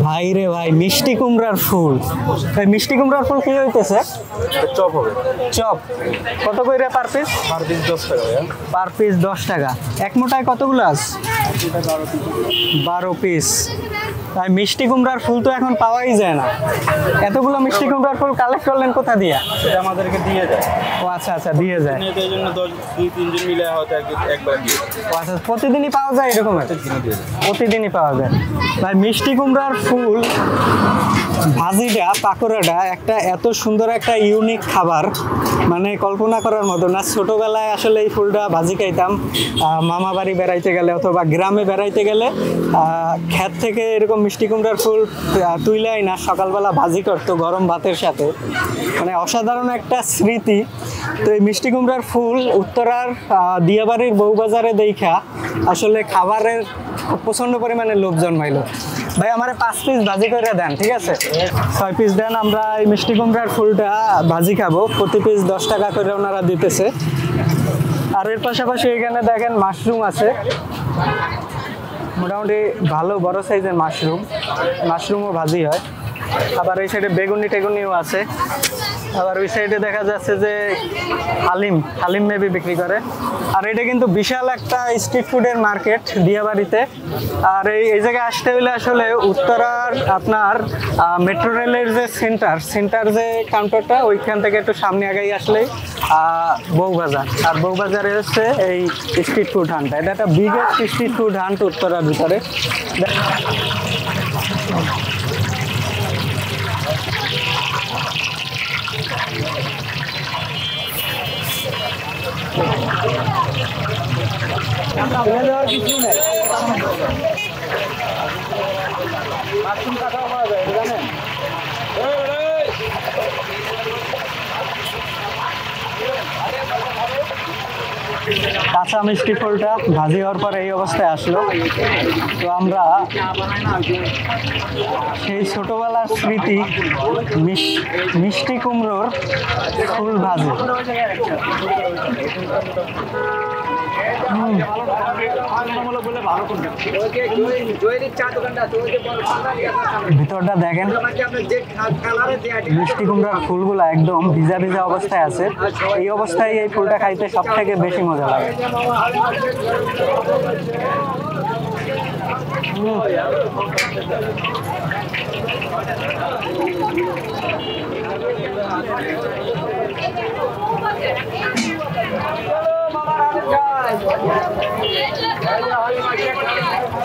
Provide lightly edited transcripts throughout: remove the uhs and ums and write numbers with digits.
ভাই রে ভাই, মিষ্টি কুমড়ার ফুল। ভাই মিষ্টি কুমড়ার ফুল কি হইতেছে? চপ হবে। চপ কত করে পার পিস? পার পিস 10 টাকা ভাইয়া। পার পিস 10 টাকা। এক মোটায় কতগুলো আছে? 12 পিস। ভাই মিষ্টি কুমড়ার ফুল তো এখন পাওয়াই যায় না। এতগুলো মিষ্টি কুমড়ার ফুল কালেক্ট করলেন কোথা দিয়া? এটা আমাদেরকে দিয়ে যায়। ও আচ্ছা আচ্ছা, দিয়ে যায়। এই জন্য 2-3 জন মিলে হয়তো একবার দিয়ে। ও আচ্ছা, প্রতিদিনই পাওয়া যায় এরকম? প্রতিদিনই পাওয়া যায়। ভাই মিষ্টি কুমড়ার ফুল ভাজিটা, পাকোড়াটা একটা এত সুন্দর একটা ইউনিক খাবার, মানে কল্পনা করার মতো না। ছোটবেলায় আসলে এই ফুলটা ভাজি খাইতাম মামা বাড়ি বেড়াইতে গেলে অথবা গ্রামে বেড়াইতে গেলে। ক্ষেত থেকে এরকম মিষ্টি কুমড়ার ফুল তুইলাই না সকালবেলা ভাজি করতো গরম ভাতের সাথে, মানে অসাধারণ একটা স্মৃতি। তো এই মিষ্টি কুমড়ার ফুল উত্তরার দিয়াবাড়ির বউবাজারে দেখা আসলে খাবারের প্রচন্ড পরিমাণে লোভ জন্মাইলো। ভাই আমার 5 পিস ভাজি করে দেন, ঠিক আছে? 6 পিস দেন। আমরা এই মিষ্টি কুমড়ার ফুলটা ভাজি খাবো, প্রতি পিস 10 টাকা করে ওনারা দিতেছে। আর এর পাশাপাশি এখানে দেখেন মাশরুম আছে, মোটামুটি ভালো বড় সাইজের মাশরুমও ভাজি হয়। আবার এই সাইডে বেগুনি টেগুনিও আছে। আবার ওই সাইডে দেখা যাচ্ছে যে হালিম মেবি বিক্রি করে। আর এটা কিন্তু বিশাল একটা স্ট্রিট ফুডের মার্কেট দিয়াবাড়িতে। আর এই জায়গায় আসতে হলে আসলে উত্তরার আপনার মেট্রো রেলের যে সেন্টার যে কাউন্টারটা, ওইখান থেকে একটু সামনে আগাই আসলেই বউবাজার। আর বউবাজারে হচ্ছে এই স্ট্রিট ফুড হান্টটা। এটা একটা বিগেস্ট স্ট্রিট ফুড হান্ট উত্তরার ভিতরে। কিছু নেই, মাশরুম কাটাও করা যায়, জানেন? কাঁচা মিষ্টি ফুলটা ভাজি হওয়ার পর এই অবস্থায় আসলো। তো আমরা সেই ছোটবেলার স্মৃতি মিষ্টি কুমড়োর ফুল ভাজি। ভিতরটা দেখেন, মিষ্টি কুমড়ার ফুলগুলা একদম ভিজা ভিজা অবস্থায় আছে। এই অবস্থায় এই ফুলটা খাইতে সব থেকে বেশি মজা লাগে।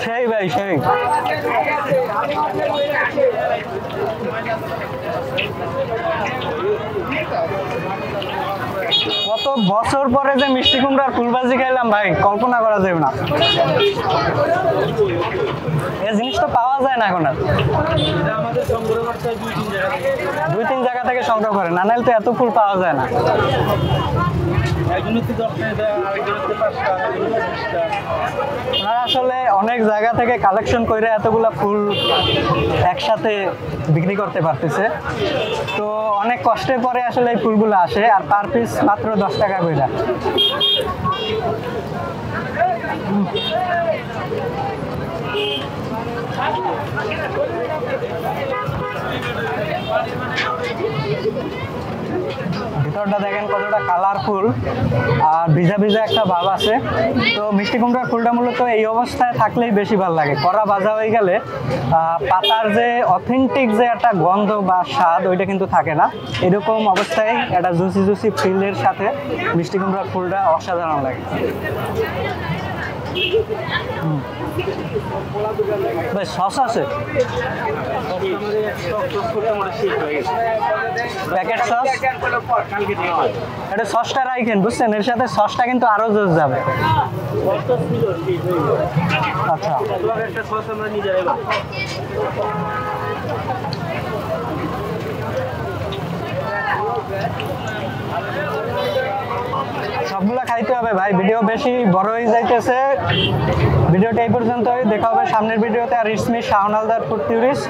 সেই ভাই সেই। কত বছর পরে যে মিষ্টি কুমড়ার ফুলবাজি খাইলাম ভাই, কল্পনা করা যাবে না। এই জিনিস তো পাওয়া যায় না এখন আর। 2-3 জায়গা থেকে সংগ্রহ করে, না নাহলে তো এত ফুল পাওয়া যায় না। ওনারা আসলে অনেক জায়গা থেকে কালেকশন করে এতগুলা ফুল একসাথে বিক্রি করতে পারতেছে। তো অনেক কষ্টের পরে আসলে এই ফুলগুলো আসে। আর পার পিস মাত্র 10 টাকা করে। ভিতরটা দেখেন কতটা কালারফুল আর ভিজা ভিজা একটা ভাব আছে। তো মিষ্টি কুমড়ার ফুলটা মূলত এই অবস্থায় থাকলেই বেশি ভালো লাগে। কড়া ভাজা হয়ে গেলে পাতার যে অথেন্টিক যে একটা গন্ধ বা স্বাদ, ওইটা কিন্তু থাকে না। এরকম অবস্থায় একটা জুসি ফিলের সাথে মিষ্টি কুমড়ার ফুলটা অসাধারণ লাগে। ভাই সস আছে, প্যাকেট সস। এটা সসটা রাখেন, বুঝছেন? এর সাথে সসটা কিন্তু আরো জোস যাবে। আচ্ছা, সবগুলা খাইতে হবে ভাই, ভিডিও বেশি বড় হয়ে যাইতেছে। ভিডিওটা এই পর্যন্তই, দেখা হবে সামনের ভিডিওতে। আর it's me Shaon Haldar food tourist.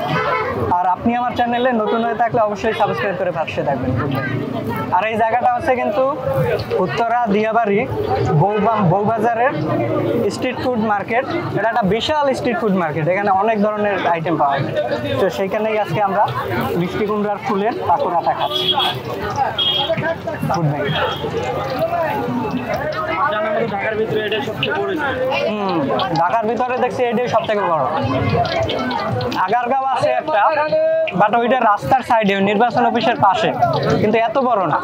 আর আপনি আমার চ্যানেলে নতুন হয়ে থাকলে অবশ্যই সাবস্ক্রাইব করে পাশে থাকবেন। আর এই জায়গাটা হচ্ছে কিন্তু উত্তরা দিয়াবাড়ি বউবাজারের স্ট্রিট ফুড মার্কেট। এটা একটা বিশাল স্ট্রিট ফুড মার্কেট, এখানে অনেক ধরনের আইটেম পাওয়া যায়। তো সেইখানেই আজকে আমরা মিষ্টি কুমড়ার ফুলের পাকোড়াটা খাচ্ছি। ফুড ব্যাংক ঢাকার ভিতরে এটাই সবচেয়ে বড়। ঢাকার ভিতরে দেখছি এটাই সব থেকে বড়। আগারগাঁও আছে একটা, বাট ওইটা রাস্তার সাইডে নির্বাচন অফিসের পাশে, কিন্তু এত বড় না।